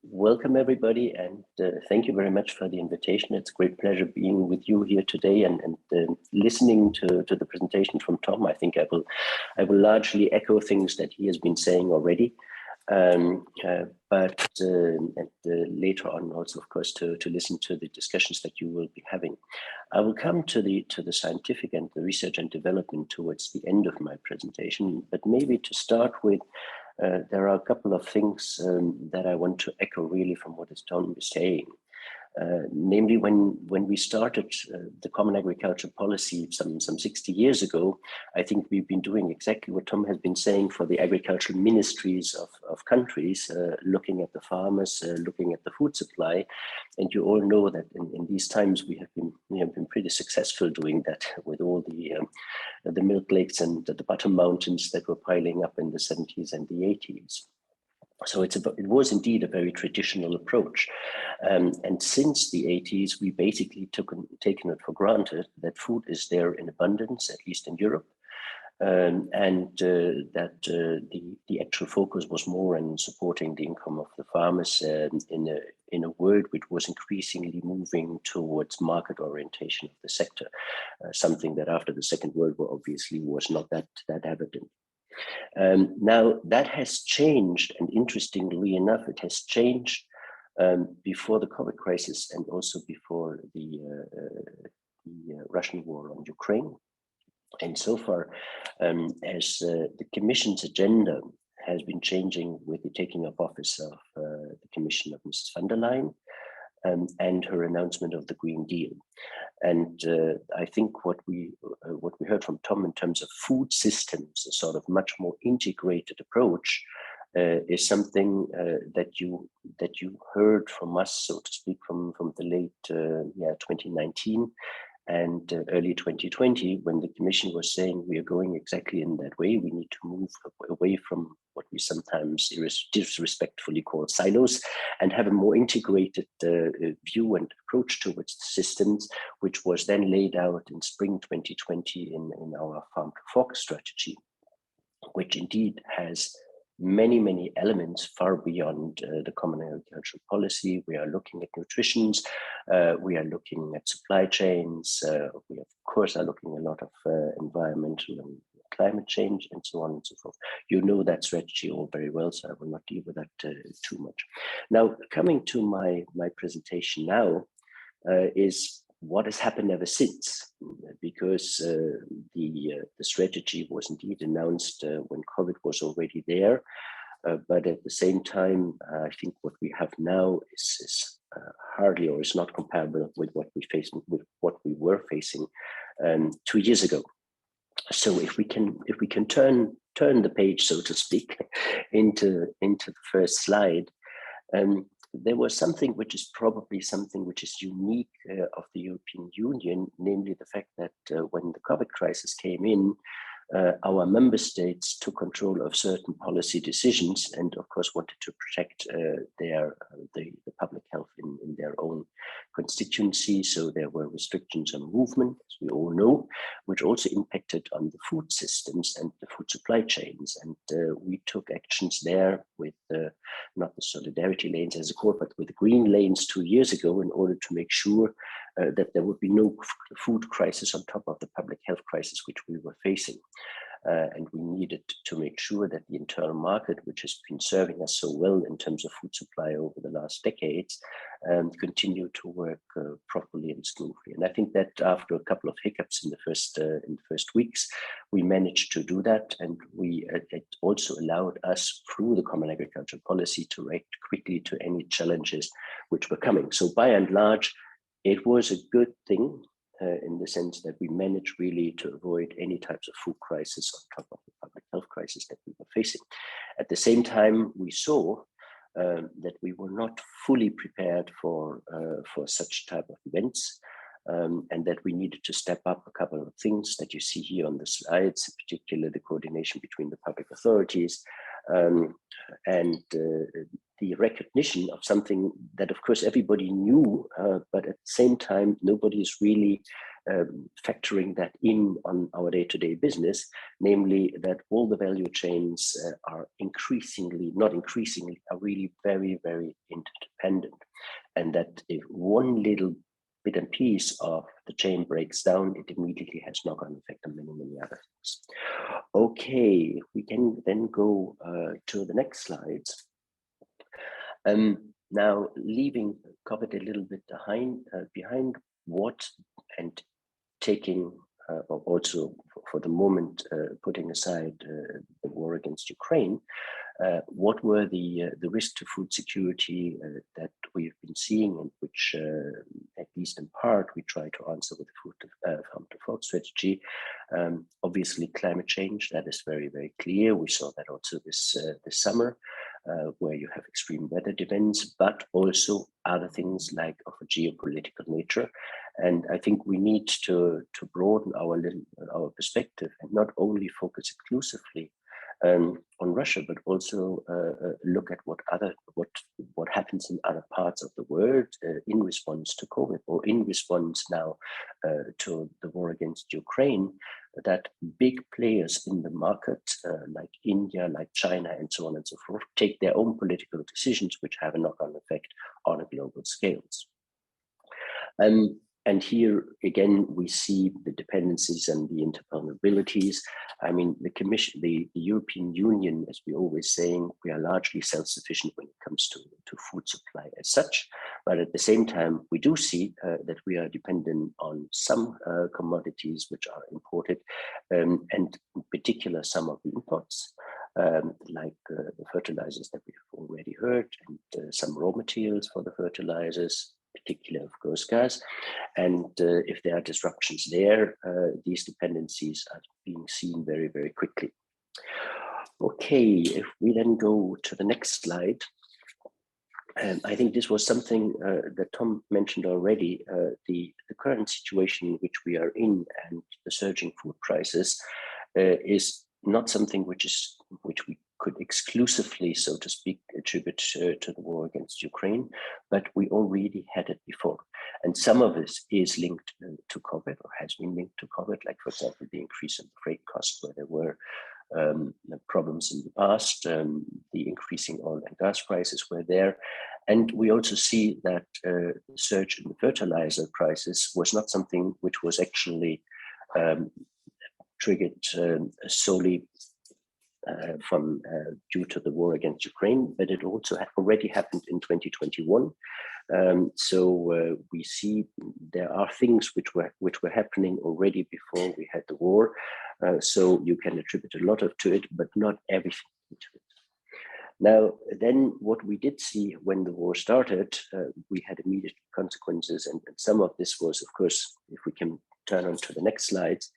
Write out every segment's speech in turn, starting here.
Welcome everybody, and thank you very much for the invitation. It's a great pleasure being with you here today and listening to the presentation from Tom. I think I will largely echo things that he has been saying already, but later on also, of course, to listen to the discussions that you will be having. I will come to the scientific and the research and development towards the end of my presentation, but maybe to start with, there are a couple of things that I want to echo really from what Tom was saying. Namely, when we started the Common Agricultural Policy some 60 years ago, I think we've been doing exactly what Tom has been saying for the agricultural ministries of countries, looking at the farmers, looking at the food supply. And you all know that in these times we have been pretty successful doing that with all the milk lakes and the butter mountains that were piling up in the 70s and the 80s. So it was indeed a very traditional approach. And since the 80s, we basically taken it for granted that food is there in abundance, at least in Europe, and that the actual focus was more on supporting the income of the farmers in a world which was increasingly moving towards market orientation of the sector, something that after the Second World War obviously was not that evident. Now that has changed, and interestingly enough, it has changed before the COVID crisis and also before the Russian war on Ukraine. And so far, as the Commission's agenda has been changing with the taking of office of the Commission of Mrs. von der Leyen, and her announcement of the Green Deal. And I think what we heard from Tom in terms of food systems, a sort of much more integrated approach, is something that you heard from us, so to speak, from the late 2019 and early 2020, when the Commission was saying we are going exactly in that way. We need to move away from what we sometimes disrespectfully call silos and have a more integrated view and approach towards the systems, which was then laid out in spring 2020 in our Farm to Fork strategy, which indeed has many elements far beyond the Common Agricultural Policy. We are looking at nutrition, we are looking at supply chains, we of course are looking a lot of environmental and climate change and so on and so forth. You know that strategy all very well, so I will not deal with that too much. Now, coming to my presentation now is what has happened ever since, because the strategy was indeed announced when COVID was already there, but at the same time, I think what we have now is hardly, or is not comparable with what we were facing 2 years ago. So if we can turn the page, so to speak, into the first slide. There was something which is probably something which is unique of the European Union, namely the fact that when the COVID crisis came in, our member states took control of certain policy decisions and of course wanted to protect the public health in their own constituency. So there were restrictions on movement, as we all know, which also impacted on the food systems and the food supply chains. And we took actions there with not the solidarity lanes as a core, but with the green lanes 2 years ago, in order to make sure that there would be no food crisis on top of the public health crisis which we were facing. And we needed to make sure that the internal market, which has been serving us so well in terms of food supply over the last decades, continue to work properly and smoothly. And I think that after a couple of hiccups in the first weeks, we managed to do that, and it also allowed us through the Common Agricultural Policy to react quickly to any challenges which were coming. So by and large, it was a good thing. In the sense that we managed really to avoid any types of food crisis on top of the public health crisis that we were facing. At the same time, we saw that we were not fully prepared for such type of events, and that we needed to step up a couple of things that you see here on the slides, in particular the coordination between the public authorities, and the recognition of something that, of course, everybody knew, but at the same time, nobody is really factoring that in on our day-to-day business, namely that all the value chains are are really very, very interdependent. And that if one little bit and piece of the chain breaks down, it immediately has knock-on effect on many, many other things. Okay, we can then go to the next slides. Now, leaving COVID a little bit behind what and taking, or also for the moment, putting aside the war against Ukraine, what were the risks to food security that we've been seeing, and which, at least in part, we try to answer with the food farm to fork strategy. Obviously, climate change, that is very, very clear. We saw that also this summer, where you have extreme weather events, but also other things like of a geopolitical nature. And I think we need to broaden our perspective and not only focus exclusively on Russia, but also look at what happens in other parts of the world in response to COVID, or in response now to the war against Ukraine. That big players in the market, like India, like China, and so on and so forth, take their own political decisions, which have a knock-on effect on a global scales. And here again, we see the dependencies and the intervulnerabilities. I mean, the European Union, as we always saying, we are largely self-sufficient when it comes to food supply as such. But at the same time, we do see that we are dependent on some commodities which are imported, and in particular, some of the imports, like the fertilizers that we have already heard, and some raw materials for the fertilizers, particularly, of course, gas. And if there are disruptions there, these dependencies are being seen very, very quickly. Okay, if we then go to the next slide. I think this was something that Tom mentioned already. The current situation which we are in and the surging food prices is not something which we could exclusively, so to speak, attribute to the war against Ukraine, but we already had it before. And some of this is linked to COVID, or has been linked to COVID, like, for example, the increase in freight costs, where there were problems in the past, the increasing oil and gas prices were there. And we also see that the surge in the fertilizer prices was not something which was actually triggered solely due to the war against Ukraine, but it also already happened in 2021. So we see there are things which were happening already before we had the war. So you can attribute a lot to it, but not everything to it. Now, then what we did see when the war started, we had immediate consequences, and some of this was, of course, if we can turn on to the next slides,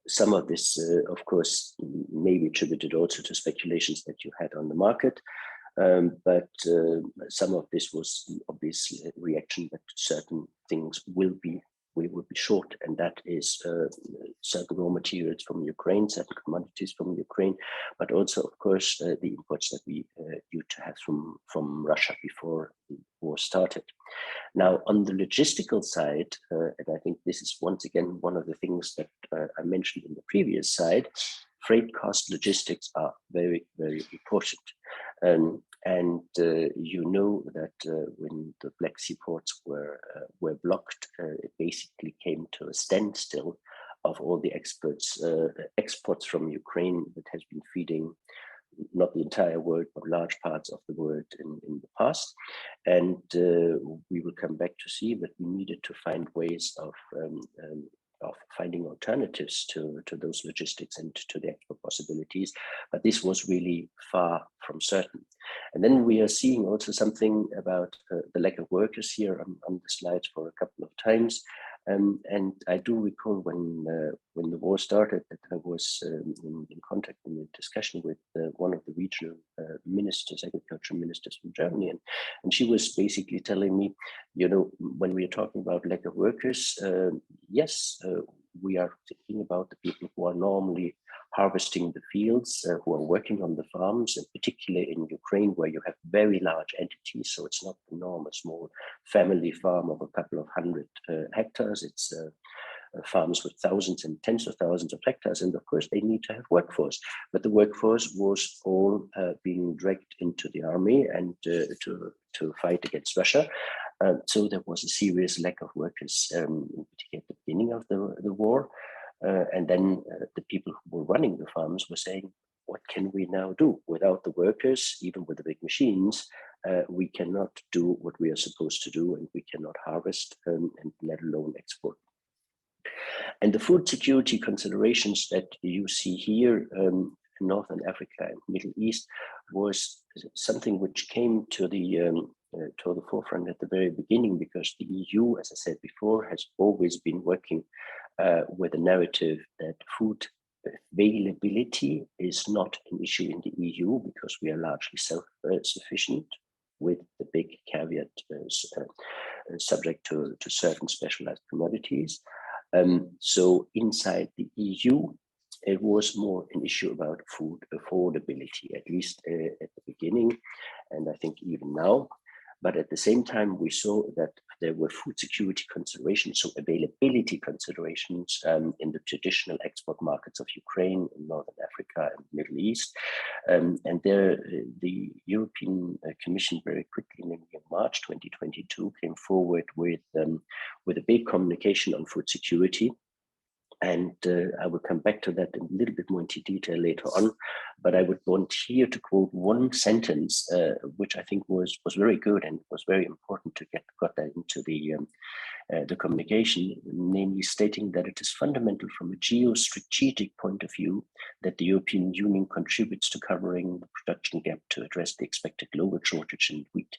some of this, of course, may be attributed also to speculations that you had on the market, but some of this was obviously a reaction that certain things will be short, and that is certain raw materials from Ukraine, certain commodities from Ukraine, but also, of course, the imports that we used to have from Russia before the war started. Now, on the logistical side, and I think this is once again one of the things that I mentioned in the previous slide, freight cost logistics are very, very important. And you know that when the Black Sea ports were blocked, it basically came to a standstill of all the exports from Ukraine that has been feeding not the entire world, but large parts of the world in the past. And we will come back to see that we needed to find ways of finding alternatives to those logistics and to the export possibilities, but this was really far from certain. And then we are seeing also something about the lack of workers here on the slides for a couple of times. And I do recall when the war started that I was in contact, in a discussion with one of the regional ministers, agriculture ministers from Germany, and she was basically telling me, you know, when we are talking about lack of workers, yes, we are thinking about the people who are normally harvesting the fields, who are working on the farms, and particularly in Ukraine, where you have very large entities. So it's not the normal small family farm of a couple of hundred hectares. It's farms with thousands and tens of thousands of hectares. And of course, they need to have workforce. But the workforce was all being dragged into the army and to fight against Russia. So there was a serious lack of workers, in particular at the beginning of the war. And then the people who were running the farms were saying, what can we now do? Without the workers, even with the big machines, we cannot do what we are supposed to do, and we cannot harvest and let alone export. And the food security considerations that you see here, Northern Africa and Middle East, was something which came to the forefront at the very beginning, because the EU, as I said before, has always been working with a narrative that food availability is not an issue in the EU, because we are largely self-sufficient, with the big caveat subject to certain specialized commodities. So inside the EU, it was more an issue about food affordability, at least at the beginning, and I think even now. But at the same time, we saw that there were food security considerations, so availability considerations in the traditional export markets of Ukraine, Northern Africa, and Middle East. And there, the European Commission very quickly, namely in March 2022, came forward with a big communication on food security. And I will come back to that in a little bit more into detail later on. But I would want here to quote one sentence, which I think was very good and was very important to got that into the communication, namely stating that it is fundamental from a geostrategic point of view that the European Union contributes to covering the production gap to address the expected global shortage in wheat.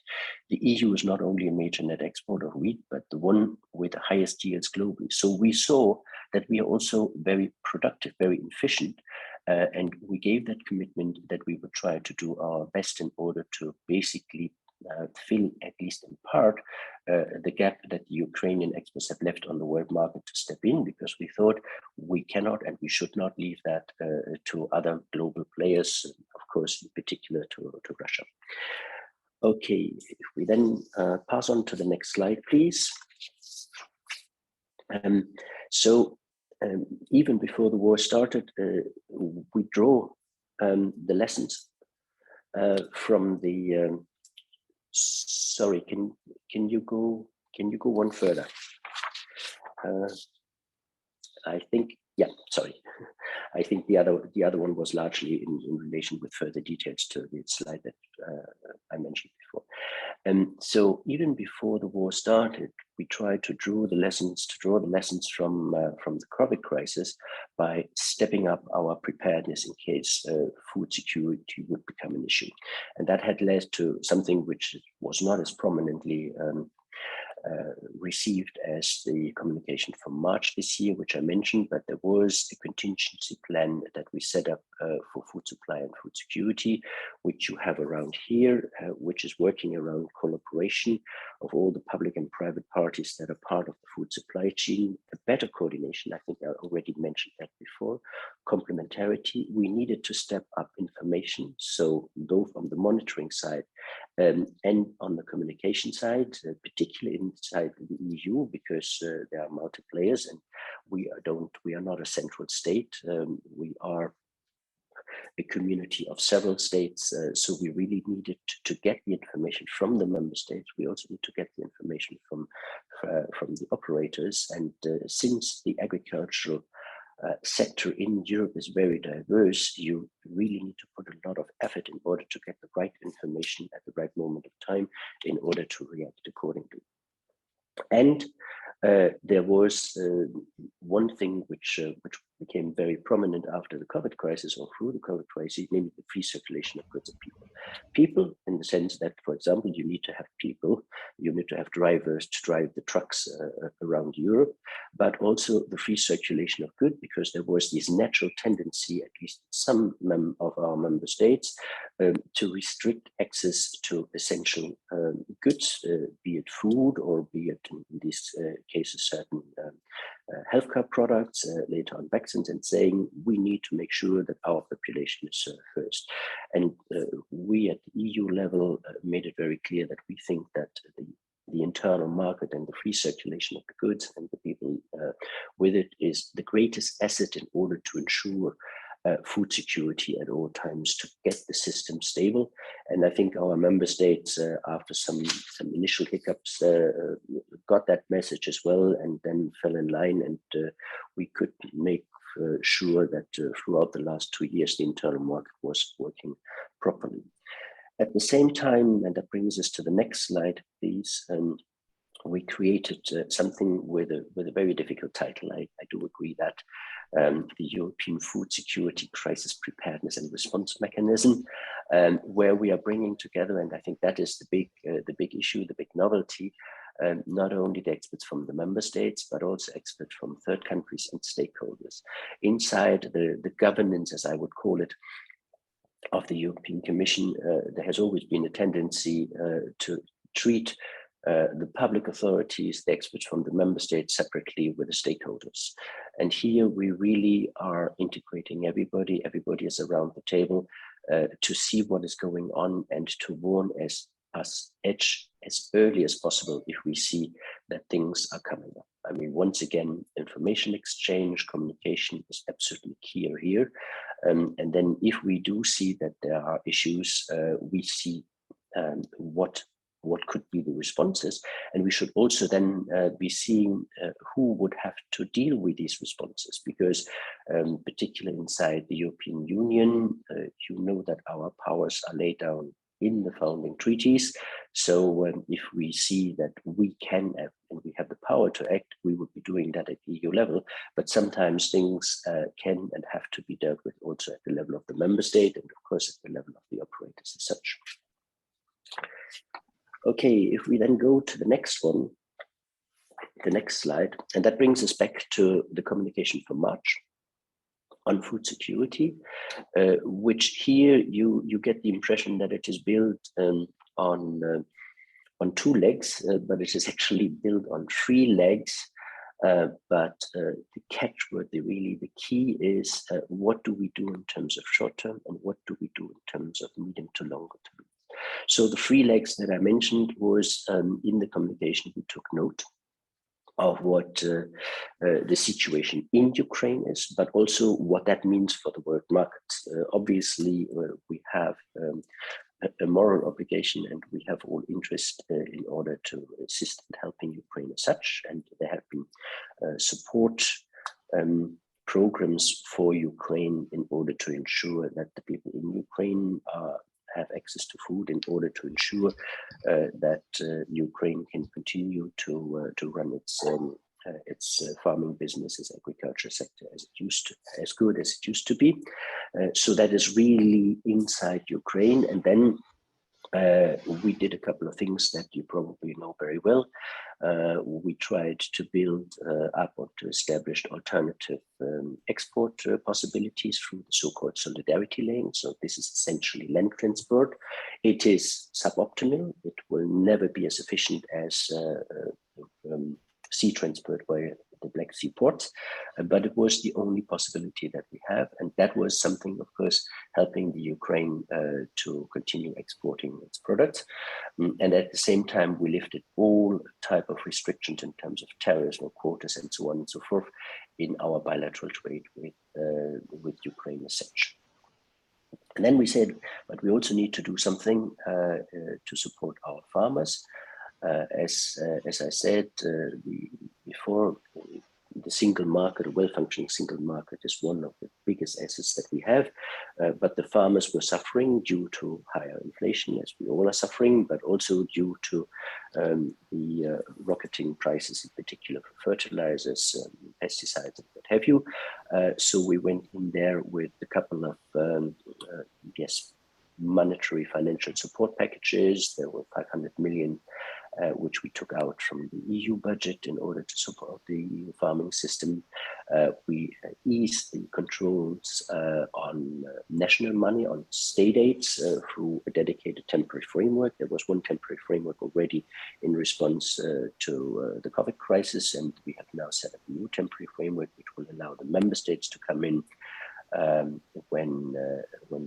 The EU is not only a major net exporter of wheat, but the one with the highest yields globally. So we saw that we are also very productive, very efficient, and we gave that commitment that we would try to do our best in order to basically fill, at least in part, the gap that the Ukrainian exports have left on the world market to step in, because we thought we cannot and we should not leave that to other global players, of course, in particular to Russia. Okay, if we then pass on to the next slide, please. Even before the war started, we draw the lessons from the. Sorry, can you go one further? I think, yeah, sorry. I think the other one was largely in relation with further details to the slide that I mentioned before. So even before the war started, we tried to draw the lessons from the COVID crisis by stepping up our preparedness in case food security would become an issue, and that had led to something which was not as prominently received as the communication from March this year, which I mentioned, but there was a contingency plan that we set up for food supply and food security, which you have around here, which is working around collaboration of all the public and private parties that are part of the food supply chain, a better coordination. I think I already mentioned that before. Complementarity, we needed to step up information, so both on the monitoring side and on the communication side, particularly inside the EU, because there are multi players and we are not a central state. We are a community of several states, so we really needed to get the information from the member states. We also need to get the information from the operators, and since the agricultural sector in Europe is very diverse, you really need to put a lot of effort in order to get the right information at the right moment of time in order to react accordingly. And there was one thing which became very prominent after the COVID crisis, or through the COVID crisis, namely the free circulation of goods and people. People in the sense that, for example, you need to have people, you need to have drivers to drive the trucks around Europe, but also the free circulation of goods, because there was this natural tendency, at least in some of our member states, to restrict access to essential goods, be it food or be it in these cases certain healthcare products, later on vaccines, and saying we need to make sure that our population is served first. And we at the EU level made it very clear that we think that the internal market and the free circulation of the goods and the people with it is the greatest asset in order to ensure food security at all times, to get the system stable. And I think our member states, after some initial hiccups, got that message as well, and then fell in line, and we could make sure that throughout the last 2 years, the internal market was working properly. At the same time, and that brings us to the next slide, please, we created something with a very difficult title. I do agree that the European Food Security Crisis Preparedness and Response Mechanism, where we are bringing together, and I think that is the big issue, the big novelty, not only the experts from the member states, but also experts from third countries and stakeholders. Inside the governance, as I would call it, of the European Commission, there has always been a tendency to treat the public authorities, the experts from the member states separately with the stakeholders. And here we really are integrating everybody is around the table to see what is going on and to warn us as early as possible if we see that things are coming up. I mean, once again, information exchange, communication is absolutely key here. And then if we do see that there are issues, we see what could be the responses. And we should also then be seeing who would have to deal with these responses, because particularly inside the European Union, you know that our powers are laid down in the founding treaties. So if we see that we can act and we have the power to act, we would be doing that at EU level. But sometimes things can and have to be dealt with also at the level of the member state, and of course at the level of the operators as such. Okay, if we then go to the next one, the next slide, and that brings us back to the communication from March on food security, which here you get the impression that it is built on 2 legs, but it is actually built on 3 legs. But the catchword, the key is what do we do in terms of short term and what do we do in terms of medium to longer term. So the 3 legs that I mentioned was in the communication, we took note of what the situation in Ukraine is, but also what that means for the world markets. Obviously, we have a moral obligation and we have all interest in order to assist in helping Ukraine as such. And there have been support programs for Ukraine in order to ensure that the people in Ukraine have access to food, in order to ensure that Ukraine can continue to run its farming business, its agriculture sector as good as it used to be. So that is really inside Ukraine. And then we did a couple of things that you probably know very well. We tried to build up or to establish alternative export possibilities through the so-called solidarity lane. So this is essentially land transport. It is suboptimal. It will never be as efficient as sea transport by the Black Sea ports, but it was the only possibility that we have. And that was something, of course, helping the Ukraine to continue exporting its products. And at the same time, we lifted all type of restrictions in terms of tariffs or quotas and so on and so forth in our bilateral trade with Ukraine as such. And then we said, but we also need to do something to support our farmers. As I said before, the single market, a well-functioning single market, is one of the biggest assets that we have. But the farmers were suffering due to higher inflation, as we all are suffering, but also due to the rocketing prices, in particular for fertilizers, pesticides, and what have you. So we went in there with a couple of monetary financial support packages. There were 500 million which we took out from the EU budget in order to support the EU farming system. We eased the controls on national money, on state aids through a dedicated temporary framework. There was one temporary framework already in response to the COVID crisis, and we have now set up a new temporary framework which will allow the member states to come in when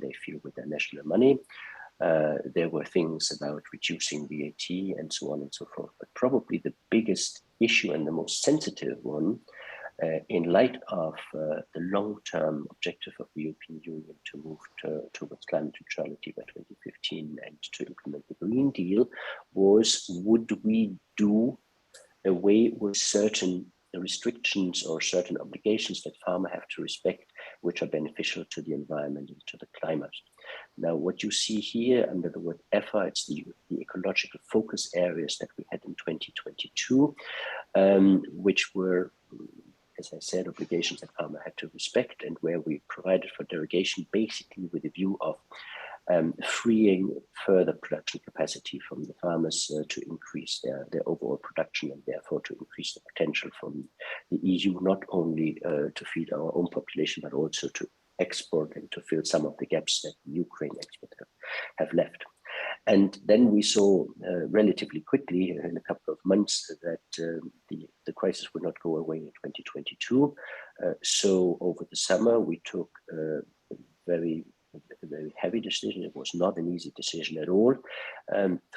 they feel with their national money. There were things about reducing VAT and so on and so forth, but probably the biggest issue and the most sensitive one, in light of the long-term objective of the European Union to move towards climate neutrality by 2015 and to implement the Green Deal, was would we do away with certain restrictions or certain obligations that farmers have to respect, which are beneficial to the environment and to the climate. Now, what you see here under the word EFA, it's the ecological focus areas that we had in 2022, which were, as I said, obligations that farmers had to respect, and where we provided for derogation basically with a view of freeing further production capacity from the farmers to increase their overall production, and therefore to increase the potential from the EU, not only to feed our own population, but also to export and to fill some of the gaps that the Ukraine export have left. And then we saw relatively quickly, in a couple of months, that the crisis would not go away in 2022. So over the summer, we took a very heavy decision. It was not an easy decision at all,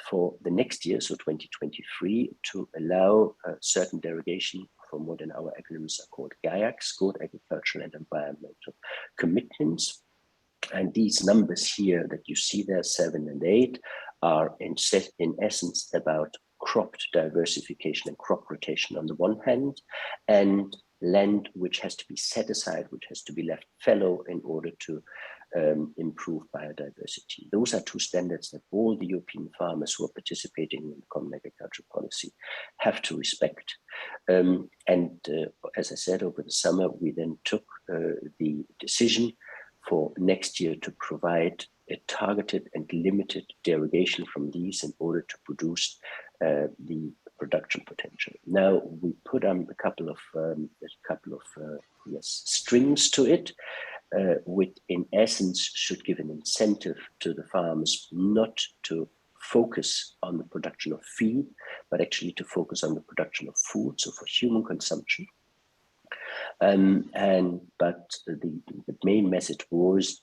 for the next year, so 2023, to allow certain derogation from what in our acronyms are called GAIACs, Good Agricultural and Environmental Commitments. And these numbers here that you see there, 7 and 8, are in essence about crop diversification and crop rotation on the one hand, and land which has to be set aside, which has to be left fallow in order to improve biodiversity. Those are two standards that all the European farmers who are participating in the common agricultural policy have to respect. As I said, over the summer, we then took the decision for next year to provide a targeted and limited derogation from these in order to produce the production potential. Now we put on a couple of strings to it, which in essence should give an incentive to the farmers not to focus on the production of feed, but actually to focus on the production of food, so for human consumption. But the main message was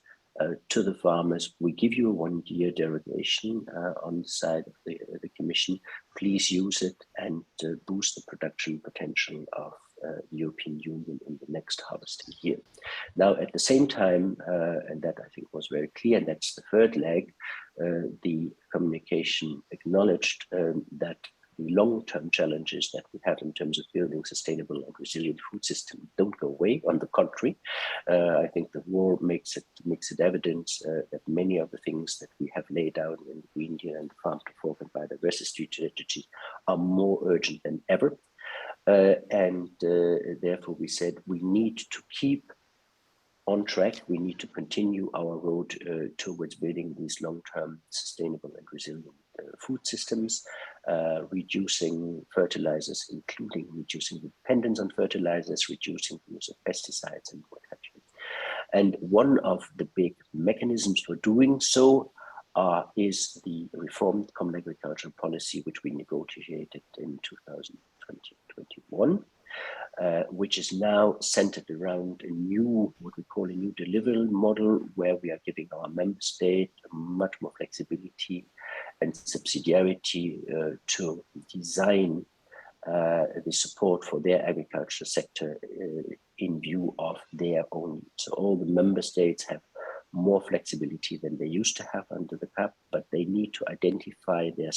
to the farmers: we give you a 1-year derogation on the side of the Commission. Please use it and boost the production potential of the European Union in the next harvesting year. Now, at the same time, and that I think was very clear, and that's the third leg, the communication acknowledged that the long-term challenges that we have in terms of building sustainable and resilient food system don't go away. On the contrary, I think the war makes it evident that many of the things that we have laid out in the Green Deal and the Farm to Fork and Biodiversity Strategy are more urgent than ever. Therefore, we said we need to keep on track. We need to continue our road towards building these long-term sustainable and resilient food systems, reducing fertilizers, including reducing the dependence on fertilizers, reducing the use of pesticides and what have you. And one of the big mechanisms for doing so is the reformed Common Agricultural Policy, which we negotiated in 2021. Which is now centered around what we call a new delivery model, where we are giving our member state much more flexibility and subsidiarity to design the support for their agriculture sector in view of their own needs. So all the member states have more flexibility than they used to have under the CAP, but they need to identify their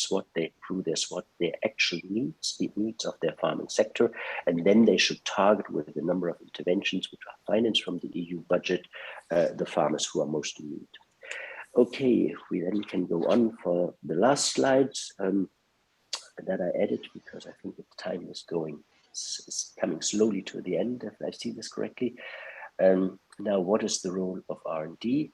actual needs, the needs of their farming sector, and then they should target with a number of interventions which are financed from the EU budget, the farmers who are most in need. Okay, if we then can go on for the last slides that I added, because I think the time is coming slowly to the end, if I see this correctly. Now, what is the role of R&D?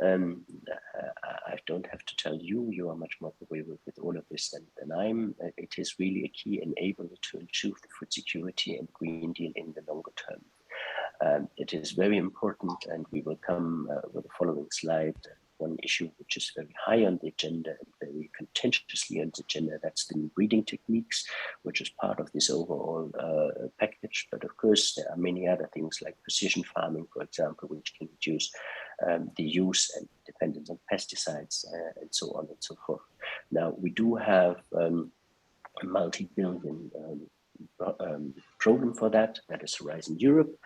I don't have to tell you, you are much more familiar with all of this than I'm. It is really a key enabler to achieve the food security and Green Deal in the longer term. It is very important, and we will come with the following slide. One issue which is very high on the agenda and very contentiously on the agenda, that's the new breeding techniques, which is part of this overall package. But of course, there are many other things like precision farming, for example, which can reduce the use and dependence on pesticides and so on and so forth. Now, we do have a multi-billion program for that. That is Horizon Europe.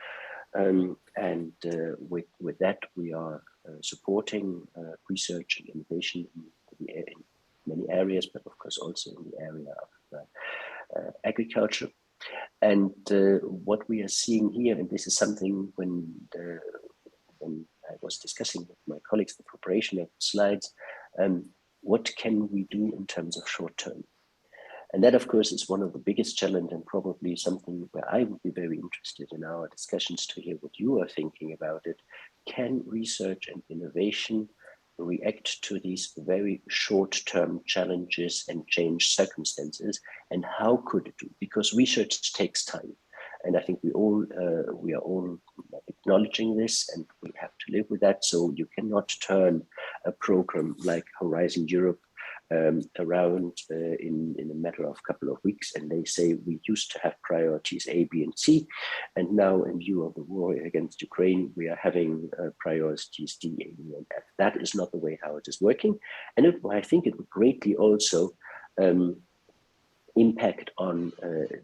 With that, we are supporting research and innovation in many areas, but of course also in the area of agriculture. And what we are seeing here, and this is something when I was discussing with my colleagues the preparation of the slides, what can we do in terms of short term? And that, of course, is one of the biggest challenges, and probably something where I would be very interested in our discussions to hear what you are thinking about it. Can research and innovation react to these very short-term challenges and change circumstances? And how could it do? Because research takes time. And I think we are all acknowledging this, and we have to live with that. So you cannot turn a program like Horizon Europe around in a matter of a couple of weeks, and they say we used to have priorities A, B, and C, and now in view of the war against Ukraine, we are having priorities D, A, E, and F. That is not the way how it is working, and I think it would greatly also impact on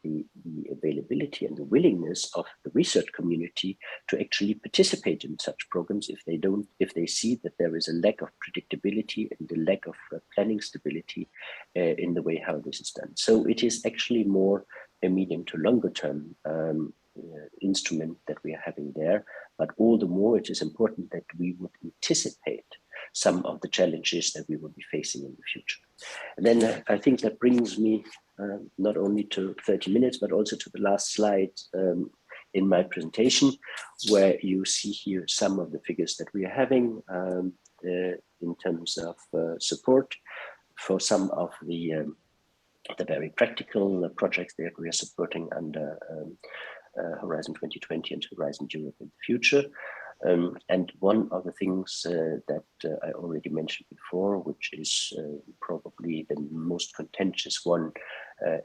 the availability and the willingness of the research community to actually participate in such programs if they see that there is a lack of predictability and a lack of planning stability in the way how this is done. So it is actually more a medium to longer term instrument that we are having there, but all the more it is important that we would anticipate some of the challenges that we will be facing in the future. And then I think that brings me not only to 30 minutes, but also to the last slide in my presentation, where you see here some of the figures that we are having in terms of support for some of the very practical projects that we are supporting under Horizon 2020 and Horizon Europe in the future. And one of the things that I already mentioned before, which is probably the most contentious one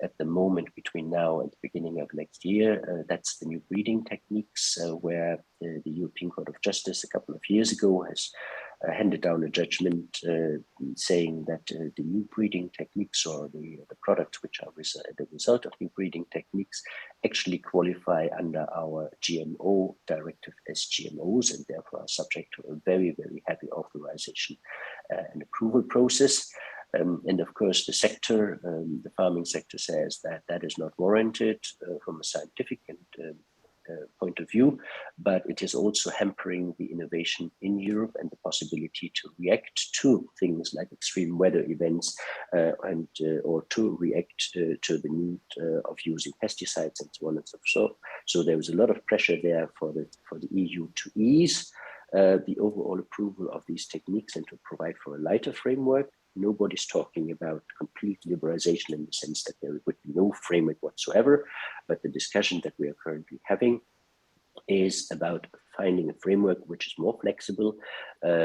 at the moment between now and the beginning of next year, that's the new breeding techniques, where the European Court of Justice a couple of years ago has handed down a judgment saying that the new breeding techniques or the products which are the result of new breeding techniques actually qualify under our GMO directive as GMOs, and therefore are subject to a very, very heavy authorization and approval process. And of course, the sector, the farming sector, says that that is not warranted from a scientific and point of view, but it is also hampering the innovation in Europe and the possibility to react to things like extreme weather events or to react to the need of using pesticides and so on and so forth. So there was a lot of pressure there for the EU to ease the overall approval of these techniques and to provide for a lighter framework. Nobody's talking about complete liberalization in the sense that there would be no framework whatsoever, but the discussion that we are currently having is about finding a framework which is more flexible,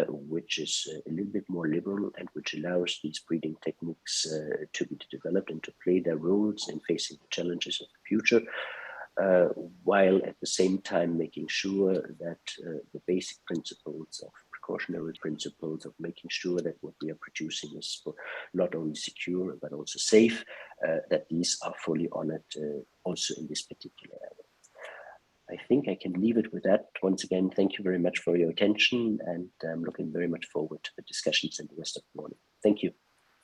which is a little bit more liberal, and which allows these breeding techniques to be developed and to play their roles in facing the challenges of the future, while at the same time making sure that the basic principles of precautionary principles of making sure that what we are producing is not only secure but also safe, that these are fully honored also in this particular area. I think I can leave it with that. Once again, thank you very much for your attention, and I'm looking very much forward to the discussions in the rest of the morning. Thank you.